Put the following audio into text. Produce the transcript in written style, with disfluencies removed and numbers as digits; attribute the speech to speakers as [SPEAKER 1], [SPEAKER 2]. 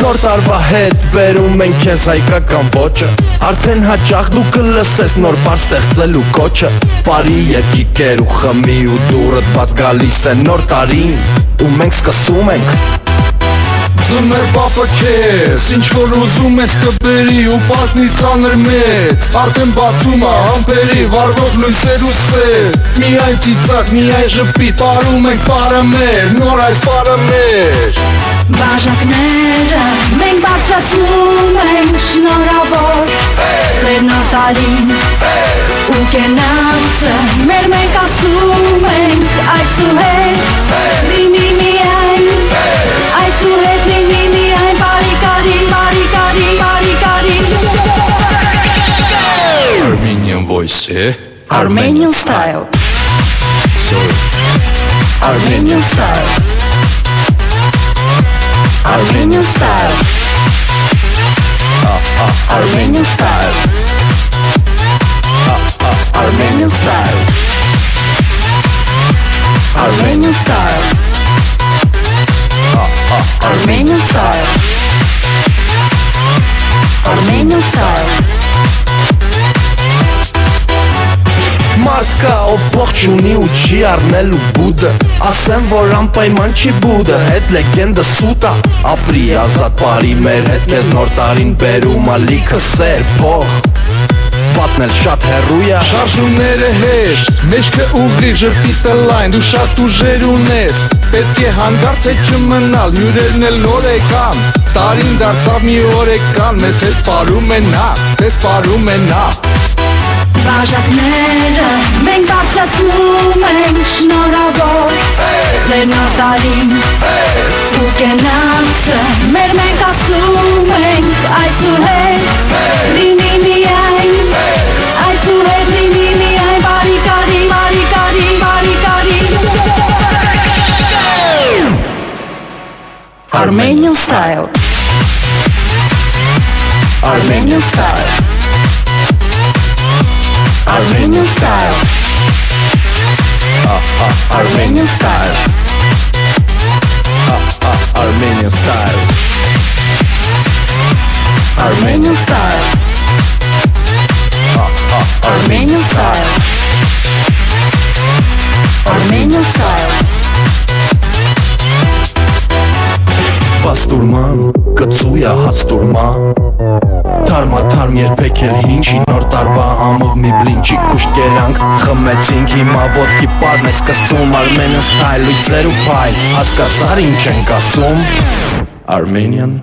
[SPEAKER 1] Նոր տարվա հետ բերում ենք քեզ հայկական ոճը, արդեն հաճախ դու կլսես նոր բառ ստեղծելու կոչը։ Բարի երկիկեր ու խմի ու դուրդ բաց գալիս է նոր տարին, ու մենք սկսում ենք Ձմեր պապը քեզ, ինչ որ ուզում ես կբերի ու պատնի ծանր մեծ, արդեն բացում է ամպերի վառվող լույսեր ու սեր, միայն ծիծակ, միայն ժպիտ, պարում ենք պարը մեր, նոր այս պարը մեր։
[SPEAKER 2] Բաժակները մենք բարձրացնում ենք շնորհավոր ձեր նոր տարին ու կենացը մեր մենք ասում ենք այսուհետ լինի միայն այսուհետ լինի միայն բարիկարի բարիկարի բարիկարի
[SPEAKER 1] Armenian voice,
[SPEAKER 2] Armenian style
[SPEAKER 1] Armenian style
[SPEAKER 2] Armenian style
[SPEAKER 1] Armenian style
[SPEAKER 2] Armenian style Armenian style Armenian style Armenian style
[SPEAKER 1] Մարդ կա ով փող չունի ու չի առնելու բուդը, ասեմ որ անպայման չի բուդը, հետ լեգենդը սուտ ա, ապրի ազատ բարի մեր հետ քեզ նոր տարին բերում ա լիքը սեր փող, պատն էլ շատ հեռու ա, շարժումները հեշտ, մեջքը ուղիղ ժպիտը լայն, դու շատ ուժեր ունես, պետք է հանգարց հետ չմնալ, հյուրերն էլ նոր եկան, տարին դարձավ մի օր եկան, մեզ հետ պարում է նա, տես պարում է նա
[SPEAKER 2] Բաժակները մենք բարձրացնում ենք շնորհավոր ձեր նոր տարին ու կենացը մեր մենք ասում ենք այսուհետ լինի միայն այսուհետ լինի միայն բարիկարի բարիկարի բարիկարի Armenian style Armenian style Armenian style
[SPEAKER 1] Armenian style Armenian style
[SPEAKER 2] Armenian style Armenian style Armenian style
[SPEAKER 1] Պաստուրման, կծույա հացտուրման Թարմաթարմ երբեք էլ հինչի նոր տարվա համով մի բլինչի կուշտ կերանք Խմեցինք հիմա ոտքի պարն է սկսում Armenian style լույսեր ու փայլ Հասկացար ինչ ենք ասում Armenian